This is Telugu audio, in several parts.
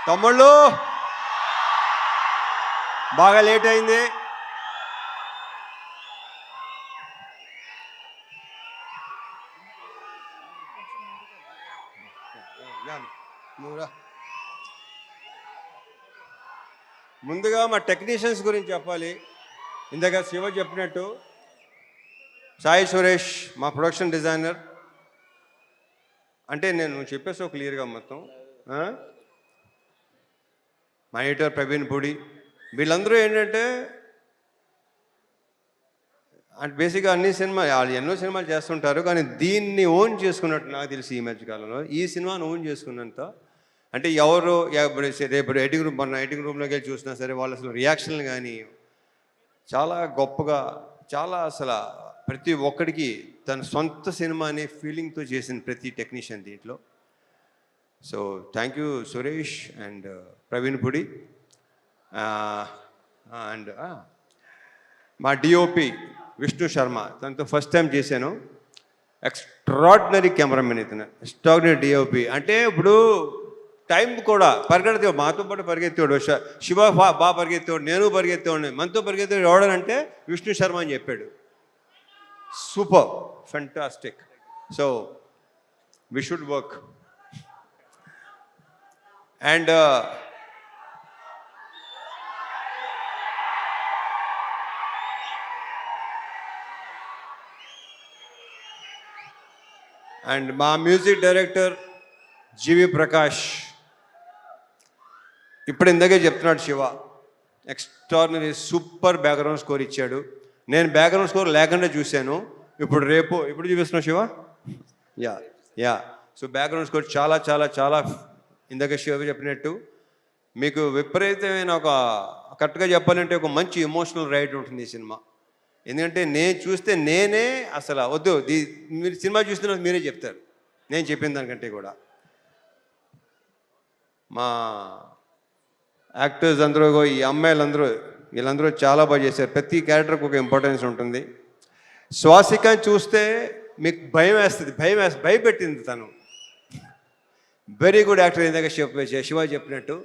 తమ్ముళ్ళు బాగా లేట్ అయింది. ముందుగా మా టెక్నీషియన్స్ గురించి చెప్పాలి. ఇందాక శివ చెప్పినట్టు సాయి సురేష్ మా ప్రొడక్షన్ డిజైనర్. అంటే నేను చెప్పేసావు క్లియర్గా మొత్తం. మా ఎడిటర్ ప్రవీణ్ పూడి, వీళ్ళందరూ ఏంటంటే అంటే బేసిక్గా అన్ని సినిమాలు వాళ్ళు ఎన్నో సినిమాలు చేస్తుంటారు, కానీ దీన్ని ఓన్ చేసుకున్నట్టు నాకు తెలిసి ఈ మధ్యకాలంలో ఈ సినిమాను ఓన్ చేసుకున్నంత అంటే ఎవరు రేపు ఎడిటింగ్ రూమ్ మొన్న ఎడిటింగ్ రూమ్లోకి వెళ్ళి చూసినా సరే వాళ్ళు అసలు రియాక్షన్లు కానీ చాలా గొప్పగా, చాలా అసలు ప్రతి ఒక్కడికి తన సొంత సినిమా అనే ఫీలింగ్తో చేసిన ప్రతి టెక్నీషియన్ దీంట్లో. So thank you Suresh and Praveen Pudi and మా డిఓపి విష్ణు శర్మ, తనతో ఫస్ట్ టైం చేశాను. ఎక్స్ట్రాడినరీ కెమెరామెన్ ఇతను, ఎక్స్ట్రాడినరీ డిఓపి. అంటే ఇప్పుడు టైం కూడా పరిగెత్తేవాడు, మాతో పాటు పరిగెత్తేవాడు. శివ బాగా పరిగెత్తేవాడు, నేను పరిగెత్తేవాడిని. మనతో పరిగెత్తేవాడు ఎవడనంటే విష్ణు శర్మ అని చెప్పాడు. Super, fantastic. So we should work. And and మా మ్యూజిక్ డైరెక్టర్ జీవి ప్రకాష్. ఇప్పుడు ఇందాకే చెప్తున్నాడు Shiva, extraordinary super background score ఇచ్చాడు. నేను బ్యాక్గ్రౌండ్ స్కోర్ లేకుండా చూశాను. ఇప్పుడు చూపిస్తున్నావు Shiva. Yeah so background score చాలా చాలా చాలా ఇందాక శివ చెప్పినట్టు మీకు విపరీతమైన ఒక కరెక్ట్గా చెప్పాలంటే ఒక మంచి ఎమోషనల్ రైడ్ ఉంటుంది ఈ సినిమా. ఎందుకంటే నేను చూస్తే నేనే అసలు వద్దు, మీరు సినిమా చూస్తున్న మీరే చెప్తారు నేను చెప్పిన దానికంటే కూడా. మా యాక్టర్స్ అందరూ, ఈ అమ్మాయిలందరూ, వీళ్ళందరూ చాలా బాగా చేశారు. ప్రతి క్యారెక్టర్కి ఒక ఇంపార్టెన్స్ ఉంటుంది. శ్వాసికని చూస్తే మీకు భయపెట్టింది తను. Very good actor. ఇందాక శివ చెప్పినట్టు.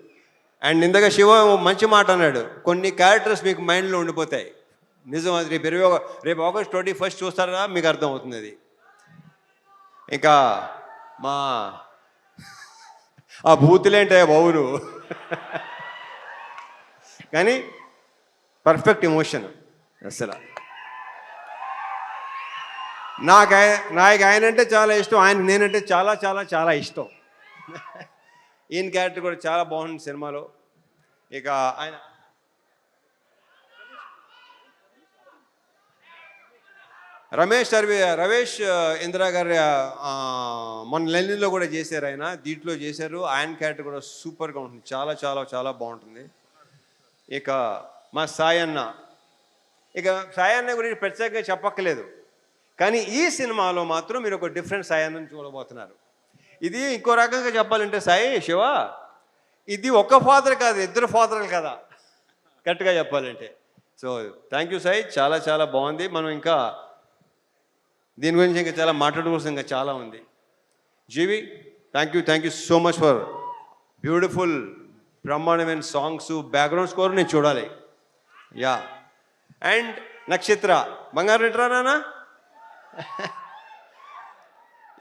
అండ్ ఇందాక శివ మంచి మాట అన్నాడు, కొన్ని క్యారెక్టర్స్ మీకు మైండ్లో ఉండిపోతాయి. నిజం అది. రేపు ఆగస్ట్ 21 చూస్తారా మీకు అర్థమవుతుంది అది. ఇంకా మా ఆ బూతులేంటాయా బాబును, కానీ పర్ఫెక్ట్ ఎమోషన్ అసలు. నాకు ఆయన అంటే చాలా ఇష్టం, నేనంటే చాలా చాలా చాలా ఇష్టం. ఈయన క్యారెక్టర్ కూడా చాలా బాగుంది సినిమాలో. ఇక ఆయన రవేష్ ఇందిరా గారి మొన్న లెనిన్లో కూడా చేశారు ఆయన, దీంట్లో చేశారు. ఆయన క్యారెక్టర్ కూడా సూపర్గా ఉంటుంది, చాలా చాలా చాలా బాగుంటుంది. ఇక మా సాయన్న గురించి ప్రత్యేకంగా చెప్పక్కలేదు, కానీ ఈ సినిమాలో మాత్రం మీరు ఒక డిఫరెంట్ సాయన్నని చూడబోతున్నారు. ఇది ఇంకో రకంగా చెప్పాలంటే శివ, ఇది ఒక ఫాదర్ కాదు, ఇద్దరు ఫాదర్లు కదా కరెక్ట్గా చెప్పాలంటే. సో థ్యాంక్ యూ సాయి, చాలా చాలా బాగుంది. మనం ఇంకా దీని గురించి ఇంకా చాలా మాట్లాడుకోవాల్సిన ఇంకా చాలా ఉంది. G V, thank you so much for beautiful బ్రహ్మాండమైన సాంగ్స్, బ్యాక్గ్రౌండ్ స్కోర్ నేను చూడాలి. యా. అండ్ నక్షత్ర బంగారు రిటరానా.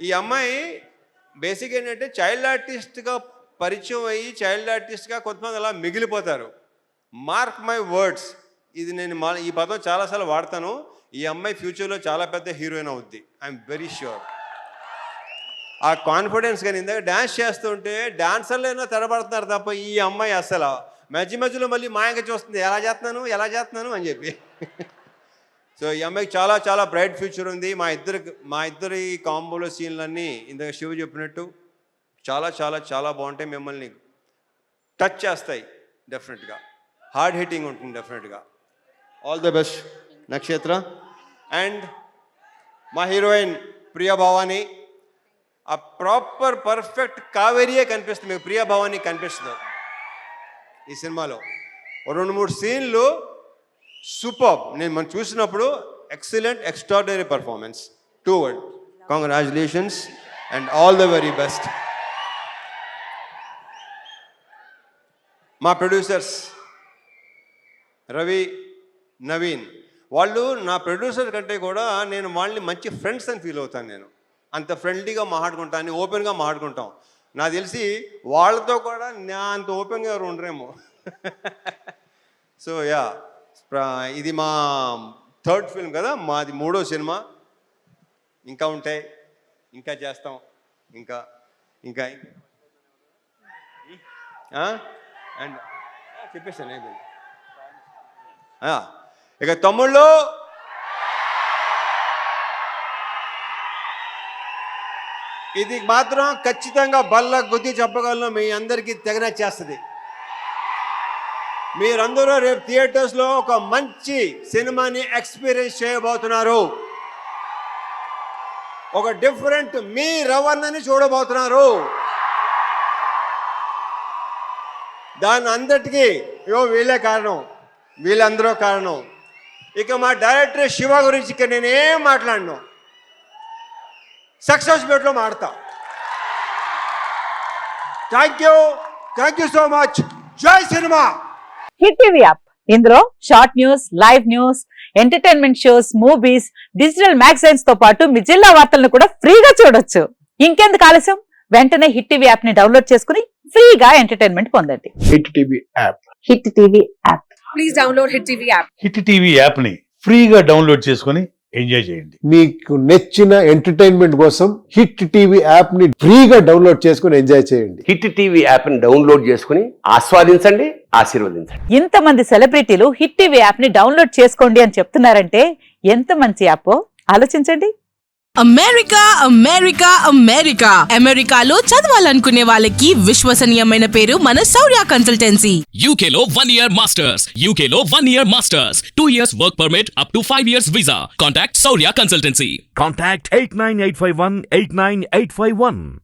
ఈ అమ్మాయి బేసిక్ ఏంటంటే చైల్డ్ ఆర్టిస్ట్గా పరిచయం అయ్యి చైల్డ్ ఆర్టిస్ట్గా కొంతమంది అలా మిగిలిపోతారు. మార్క్ మై వర్డ్స్, ఇది నేను ఈ పదం చాలాసార్లు వాడతాను. ఈ అమ్మాయి ఫ్యూచర్లో చాలా పెద్ద హీరోయిన్ అవుద్ది, ఐఎమ్ వెరీ ష్యూర్. ఆ కాన్ఫిడెన్స్. కానీ ఇందాక డ్యాన్స్ చేస్తుంటే డాన్సర్లైనా తెరబడుతున్నారు తప్ప ఈ అమ్మాయి అసలు మధ్యలో మళ్ళీ మాయంగా చూస్తుంది, ఎలా చేస్తున్నాను అని చెప్పి. సో ఈ అమ్మాయికి చాలా చాలా బ్రైట్ ఫ్యూచర్ ఉంది. మా ఇద్దరి కాంబోలో సీన్లన్నీ ఇందాక శివ చెప్పినట్టు చాలా చాలా చాలా బాగుంటాయి, మిమ్మల్ని టచ్ చేస్తాయి డెఫినెట్గా, హార్డ్ హిట్టింగ్ ఉంటుంది డెఫినెట్గా. ఆల్ ద బెస్ట్ నక్షత్ర. అండ్ మా హీరోయిన్ ప్రియా భవాని, ఆ ప్రాపర్ పర్ఫెక్ట్ కావేరియే కనిపిస్తుంది మీకు, ప్రియా భవాని కనిపిస్తుంది ఈ సినిమాలో. 2-3 సీన్లు సూపర్. మనం చూసినప్పుడు excellent, extraordinary performance. 2 words. Congratulations and all the very best. మా ప్రొడ్యూసర్స్ రవి, నవీన్, వాళ్ళు నా ప్రొడ్యూసర్ కంటే కూడా నేను వాళ్ళని మంచి ఫ్రెండ్స్ అని ఫీల్ అవుతాను. నేను అంత ఫ్రెండ్లీగా మాట్లాడుకుంటాను, ఓపెన్గా మాట్లాడుకుంటాం. నాకు తెలిసి వాళ్ళతో కూడా నా అంత ఓపెన్గా ఎవరు ఉండరేమో. సో యా, ఇది మా థర్డ్ ఫిల్మ్ కదా, మాది 3వ సినిమా. ఇంకా ఉంటాయి, ఇంకా చేస్తాం, ఇంకా ఇంకా అండ్ చెప్పేస్తాను ఏమి. ఇక తమ్ముళ్ళు, ఇది మాత్రం ఖచ్చితంగా బల్ల గుద్ది చెప్పగలను, మీ అందరికీ తెగనచ్చేస్తుంది. మీరందరూ రేపు థియేటర్స్లో ఒక మంచి సినిమాని ఎక్స్పీరియన్స్ చేయబోతున్నారు. ఒక డిఫరెంట్ మీ రవణని చూడబోతున్నారు. దాని అందరికీ వీళ్ళే కారణం, వీళ్ళందరూ కారణం. ఇక మా డైరెక్టర్ శివ గురించి ఇక నేనేం మాట్లాడను, సక్సెస్ మీట్లో మాడతా. Thank you so much. జై సినిమా. హిట్ టీవీ యాప్, ఇందులో short news, live news, entertainment shows, movies, digital magazines తో పాటు మీ జిల్లా వార్తలను కూడా ఫ్రీగా చూడొచ్చు. ఇంకెందుకు ఆలస్యం, వెంటనే హిట్ టీవీ యాప్ ని డౌన్లోడ్ చేసుకుని ఫ్రీగా ఎంటర్టైన్మెంట్ పొందండి. Hit TV app. Hit TV app. Please download hit TV app. Hit TV app ని ఫ్రీగా డౌన్లోడ్ చేసుకుని ఎంజాయ్ చేయండి. మీకు నచ్చిన ఎంటర్టైన్మెంట్ కోసం హిట్ టీవీ యాప్ ని ఫ్రీగా డౌన్లోడ్ చేసుకుని ఎంజాయ్ చేయండి. హిట్ టీవీ యాప్ ని డౌన్లోడ్ చేసుకుని ఆస్వాదించండి, ఆశీర్వదించండి. ఇంతమంది సెలబ్రిటీలు హిట్ టీవీ యాప్ ని డౌన్లోడ్ చేసుకోండి అని చెప్తున్నారంటే ఎంత మంచి యాప్ ఆలోచించండి. అమెరికా అమెరికాలో చదవాలనుకునే వాళ్ళకి విశ్వసనీయమైన పేరు మన శౌర్య కన్సల్టెన్సీ. UK లో 1 year masters, UK లో 1 year masters, 2 years work permit up to 5 years visa. Contact Saurya Consultancy. Contact 89851 89851.